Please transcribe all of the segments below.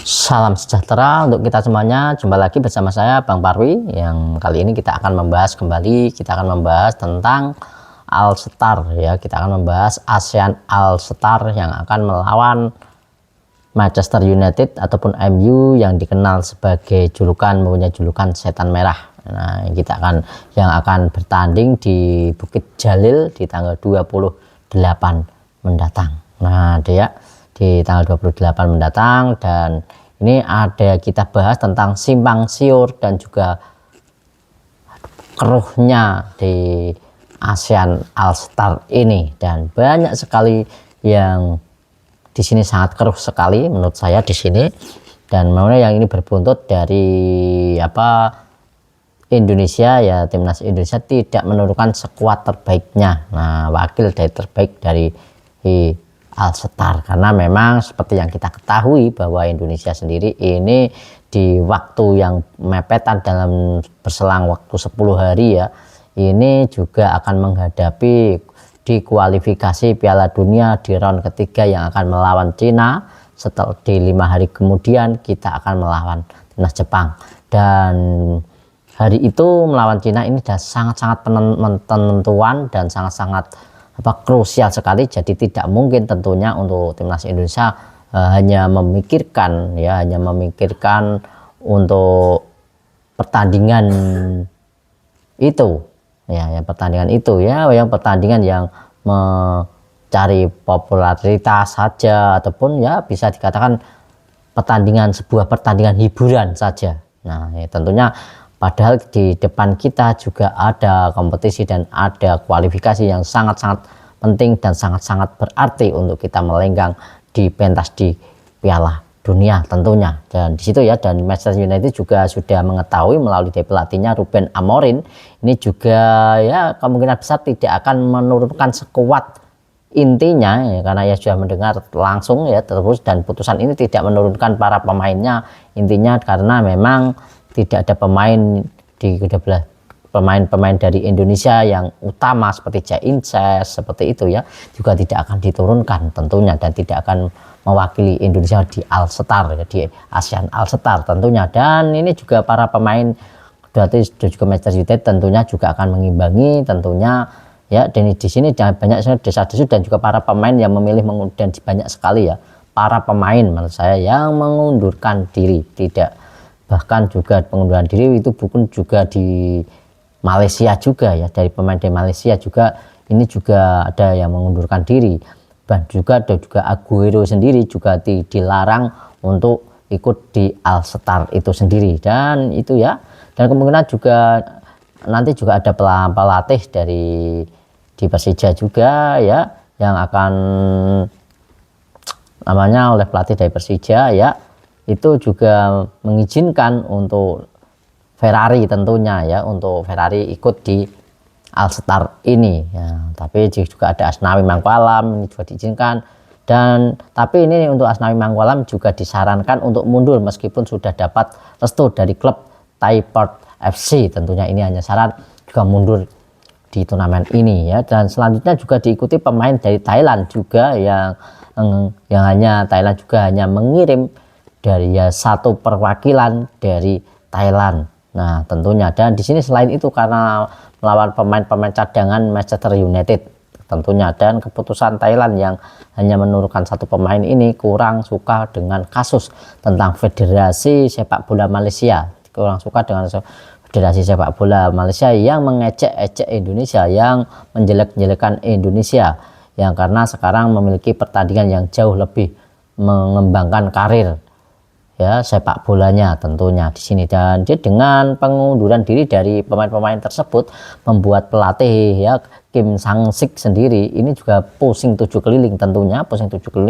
Salam sejahtera untuk kita semuanya. Jumpa lagi bersama saya Bang Parwi. Yang kali ini kita akan membahas tentang All Star ya. Kita akan membahas ASEAN All Star yang akan melawan Manchester United ataupun MU yang dikenal sebagai mempunyai julukan setan merah. Nah, yang akan bertanding di Bukit Jalil di tanggal 28 mendatang. Nah, dia di tanggal 28 mendatang, dan ini kita bahas tentang simpang siur dan juga keruhnya di ASEAN All Star ini, dan banyak sekali yang di sini sangat keruh sekali menurut saya di sini, dan yang ini berbuntut dari Indonesia ya, timnas Indonesia tidak menurunkan skuad terbaiknya. Nah, wakil dari terbaik dari All Star, karena memang seperti yang kita ketahui bahwa Indonesia sendiri ini di waktu yang mepetan dalam berselang waktu 10 hari ya, ini juga akan menghadapi di kualifikasi Piala Dunia di round ketiga yang akan melawan Cina. Setelah di 5 hari kemudian kita akan melawan timnas Jepang, dan hari itu melawan Cina ini sudah sangat-sangat penentuan dan sangat-sangat krusial sekali. Jadi tidak mungkin tentunya untuk timnas Indonesia hanya memikirkan untuk pertandingan itu ya, yang pertandingan yang mencari popularitas saja, ataupun ya bisa dikatakan sebuah pertandingan hiburan saja. Nah, ya, tentunya padahal di depan kita juga ada kompetisi dan ada kualifikasi yang sangat-sangat penting dan sangat-sangat berarti untuk kita melenggang di pentas di Piala Dunia tentunya. Dan di situ ya, dan Manchester United juga sudah mengetahui melalui dari pelatihnya Ruben Amorim, ini juga ya kemungkinan besar tidak akan menurunkan skuad intinya ya, karena ya sudah mendengar langsung ya terus, dan putusan ini tidak menurunkan para pemainnya intinya, karena memang tidak ada pemain di kedua belah pemain dari Indonesia yang utama seperti Jainses seperti itu ya, juga tidak akan diturunkan tentunya, dan tidak akan mewakili Indonesia di All Star ya, di ASEAN All Star tentunya. Dan ini juga para pemain berarti juga Manchester United tentunya juga akan mengimbangi tentunya ya, dan di sini banyak desa-desus dan juga para pemain yang memilih dan banyak sekali ya para pemain menurut saya yang mengundurkan diri. Bahkan juga pengunduran diri itu bukan juga di Malaysia juga ya, dari pemain dari Malaysia juga ini juga ada yang mengundurkan diri, dan juga Aguero sendiri juga dilarang untuk ikut di All Star itu sendiri. Dan itu ya, dan kemungkinan juga nanti juga ada pelatih di Persija juga ya, yang akan namanya oleh pelatih dari Persija ya, itu juga mengizinkan untuk Ferrari tentunya ya, untuk Ferrari ikut di All Star ini ya. Tapi juga ada Asnawi Mangkualam ini juga diizinkan, dan tapi ini untuk Asnawi Mangkualam juga disarankan untuk mundur meskipun sudah dapat restu dari klub Taiport FC. Tentunya ini hanya saran, juga mundur di turnamen ini ya. Dan selanjutnya juga diikuti pemain dari Thailand juga yang hanya Thailand juga hanya mengirim dari satu perwakilan dari Thailand. Nah, tentunya, dan di sini selain itu karena melawan pemain-pemain cadangan Manchester United tentunya, dan keputusan Thailand yang hanya menurunkan satu pemain ini kurang suka dengan kasus tentang Federasi Sepak Bola Malaysia, yang mengejek-ejek Indonesia, yang menjelek-jelekan Indonesia, yang karena sekarang memiliki pertandingan yang jauh lebih mengembangkan karir ya sepak bolanya tentunya di sini. Dan dia dengan pengunduran diri dari pemain-pemain tersebut membuat pelatih ya Kim Sang-sik sendiri ini juga pusing 7 keliling tentunya,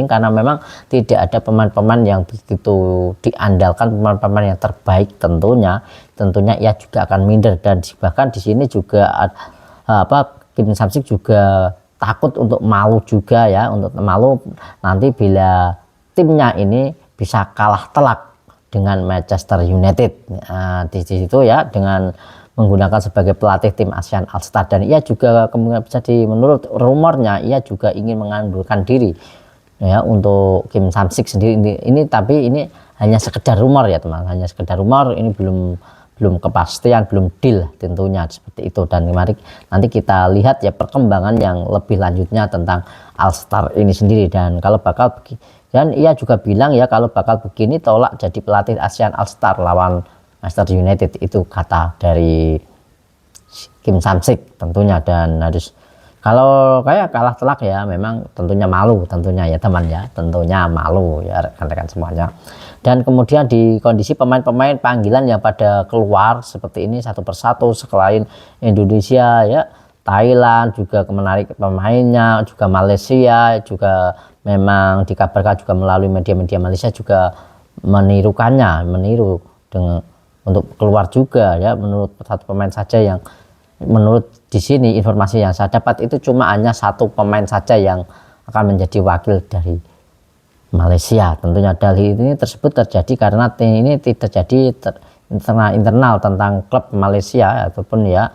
karena memang tidak ada pemain-pemain yang begitu diandalkan, pemain-pemain yang terbaik tentunya ia juga akan minder. Dan bahkan di sini juga Kim Sang-sik juga takut untuk malu juga ya, untuk malu nanti bila timnya ini bisa kalah telak dengan Manchester United. Nah, di situ ya, dengan menggunakan sebagai pelatih tim ASEAN All Star, dan ia juga kemungkinan bisa menurut rumornya ia juga ingin mengundurkan diri ya untuk Kim Sam-sik sendiri ini, tapi ini hanya sekedar rumor ya teman, hanya sekedar rumor, ini belum kepastian, belum deal tentunya seperti itu. Dan mari nanti kita lihat ya perkembangan yang lebih lanjutnya tentang All-Star ini sendiri. Dan kalau bakal dan ia juga bilang ya kalau bakal begini tolak jadi pelatih ASEAN All-Star lawan Manchester United, itu kata dari Kim Sam-sik tentunya. Dan harus kalau kayak kalah telak ya memang tentunya malu tentunya ya teman ya, tentunya malu ya rekan-rekan semuanya. Dan kemudian di kondisi pemain-pemain panggilan yang pada keluar seperti ini satu persatu, selain Indonesia ya, Thailand juga menarik pemainnya, juga Malaysia juga memang dikabarkan juga melalui media-media Malaysia juga meniru dengan untuk keluar juga ya, menurut satu pemain saja yang menurut di sini informasi yang saya dapat itu cuma hanya satu pemain saja yang akan menjadi wakil dari Malaysia. Tentunya dalih ini tersebut terjadi karena ini terjadi internal tentang klub Malaysia ataupun ya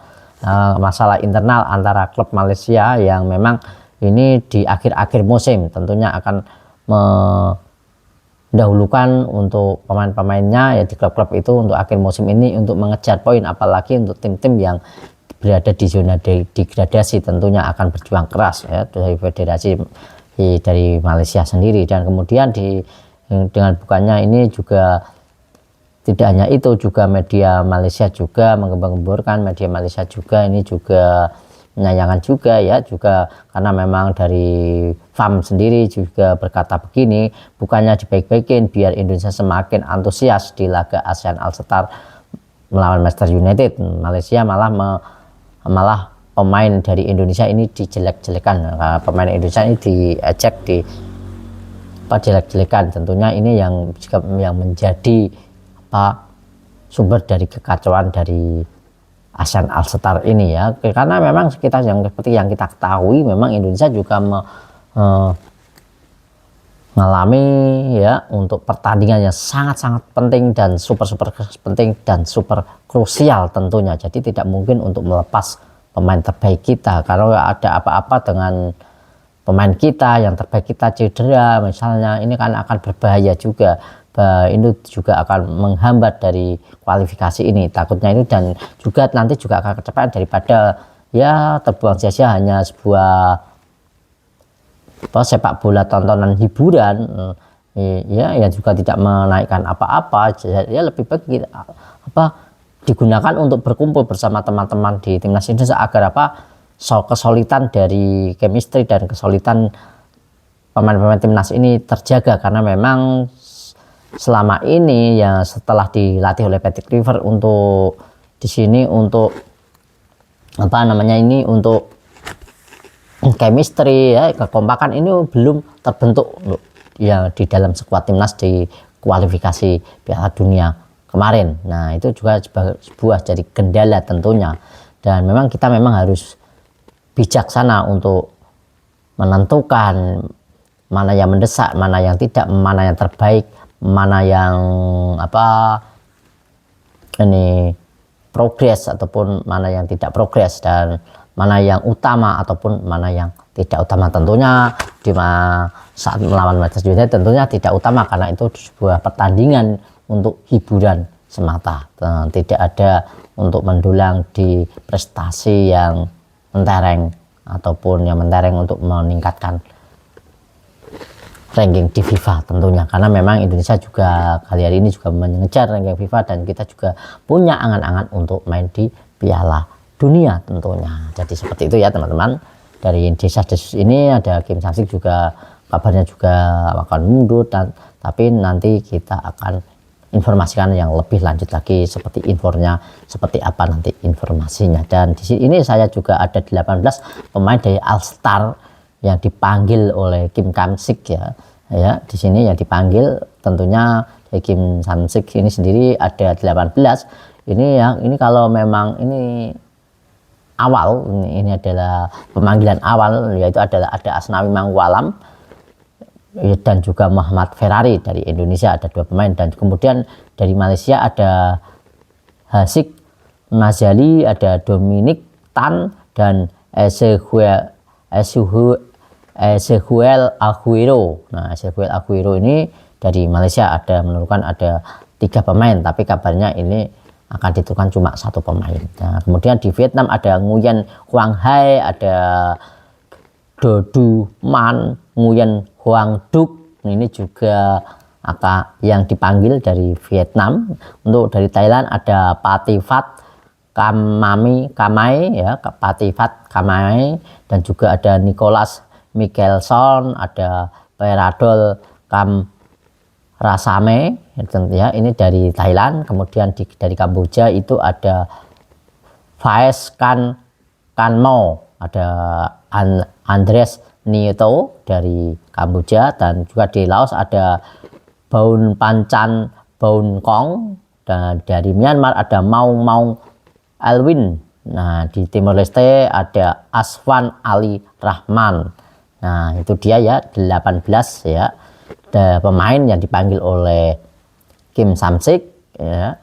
masalah internal antara klub Malaysia yang memang ini di akhir-akhir musim tentunya akan mendahulukan untuk pemain-pemainnya ya di klub-klub itu untuk akhir musim ini untuk mengejar poin, apalagi untuk tim-tim yang berada di zona degradasi tentunya akan berjuang keras ya dari federasi dari Malaysia sendiri. Dan kemudian dengan bukannya ini juga tidak hanya itu, juga media Malaysia juga menggembar-gemborkan, media Malaysia juga ini juga menyayangkan juga ya, juga karena memang dari FAM sendiri juga berkata begini, bukannya dibaik-baikin biar Indonesia semakin antusias di laga ASEAN All-Star melawan Manchester United, Malaysia malah pemain dari Indonesia ini dijelek-jelekan, pemain Indonesia ini diejek, jelek-jelekan. Tentunya ini yang menjadi sumber dari kekacauan dari ASEAN All-Star ini ya, karena memang seperti yang kita ketahui memang Indonesia juga mengalami ya untuk pertandingan yang sangat-sangat penting dan super penting dan super krusial tentunya. Jadi tidak mungkin untuk melepas pemain terbaik kita. Kalau ada apa-apa dengan pemain kita yang terbaik kita cedera misalnya, ini kan akan berbahaya juga. Ini juga akan menghambat dari kualifikasi ini takutnya itu, dan juga nanti juga akan kecepatan daripada ya terbuang sia-sia hanya sebuah sepak bola tontonan hiburan ya juga tidak menaikkan apa-apa. Ya lebih baik digunakan untuk berkumpul bersama teman-teman di timnas Indonesia agar kesulitan dari chemistry dan kesulitan pemain-pemain timnas ini terjaga, karena memang selama ini ya setelah dilatih oleh Patrick Kluivert untuk di sini untuk untuk chemistry ya, kekompakan ini belum terbentuk ya di dalam skuad timnas di kualifikasi Piala Dunia kemarin. Nah itu juga sebuah jadi kendala tentunya, dan memang kita harus bijaksana untuk menentukan mana yang mendesak, mana yang tidak, mana yang terbaik, mana yang progres ataupun mana yang tidak progres, dan mana yang utama ataupun mana yang tidak utama. Tentunya saat melawan Manchester United tentunya tidak utama karena itu sebuah pertandingan untuk hiburan semata, tidak ada untuk mendulang di prestasi yang mentereng ataupun yang mentereng untuk meningkatkan ranking di FIFA tentunya, karena memang Indonesia juga kali ini juga mengejar ranking FIFA dan kita juga punya angan-angan untuk main di Piala Dunia tentunya. Jadi seperti itu ya teman-teman. Dari desas-desus ini ada Kim Sam-sik juga kabarnya juga akan mundur, tapi nanti kita akan informasikan yang lebih lanjut lagi seperti infonya seperti apa nanti informasinya. Dan di sini saya juga ada 18 pemain dari All-Star yang dipanggil oleh Kim Sam-sik ya di sini yang dipanggil tentunya dari Kim Sam-sik ini sendiri ada 18. Ini kalau memang ini awal, ini adalah pemanggilan awal, yaitu adalah ada Asnawi Mangkualam dan juga Muhammad Ferrari. Dari Indonesia ada 2 pemain, dan kemudian dari Malaysia ada Hasik Nazali, ada Dominic Tan dan Ezequiel Aguero. Nah, Ezequiel Aguero ini dari Malaysia ada menurunkan ada 3 pemain, tapi kabarnya ini akan diturunkan cuma 1 pemain. Nah, kemudian di Vietnam ada Nguyen Quang Hai, ada Dodu Man, Nguyen Hoang Duc, ini juga yang dipanggil dari Vietnam. Untuk dari Thailand ada Pativat Kamai ya, Pativat Kamai, dan juga ada Nicholas Mickelson, ada Peradol Rasame ya, ini dari Thailand. Kemudian dari Kamboja itu ada Phaes Kanmo, ada Andres Nieto dari Kamboja, dan juga di Laos ada Baun Panchan Baun Kong, dan dari Myanmar ada Maung Alwin. Nah, di Timor Leste ada Aswan Ali Rahman. Nah, itu dia ya, 18 ya, ada pemain yang dipanggil oleh Kim Sam-sik ya,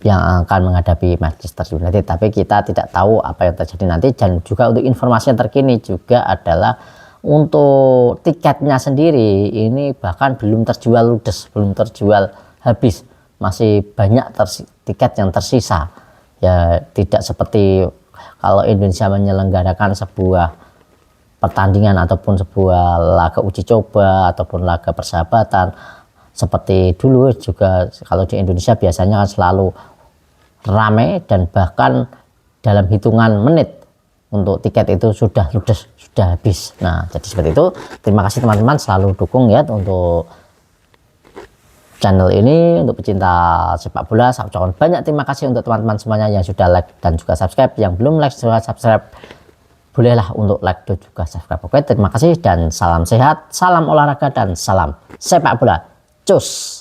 yang akan menghadapi Manchester United. Tapi kita tidak tahu apa yang terjadi nanti. Dan juga untuk informasi yang terkini juga adalah untuk tiketnya sendiri ini bahkan belum terjual ludes, belum terjual habis, masih banyak tiket yang tersisa ya. Tidak seperti kalau Indonesia menyelenggarakan sebuah pertandingan ataupun sebuah laga uji coba ataupun laga persahabatan seperti dulu. Juga kalau di Indonesia biasanya kan selalu ramai, dan bahkan dalam hitungan menit untuk tiket itu sudah ludes, sudah habis. Nah, jadi seperti itu. Terima kasih teman-teman, selalu dukung ya untuk channel ini, untuk pecinta sepak bola. Saya ucapkan banyak terima kasih untuk teman-teman semuanya yang sudah like dan juga subscribe. Yang belum like juga subscribe, bolehlah untuk like dan juga subscribe. Oke, terima kasih dan salam sehat, salam olahraga, dan salam sepak bola. Cus.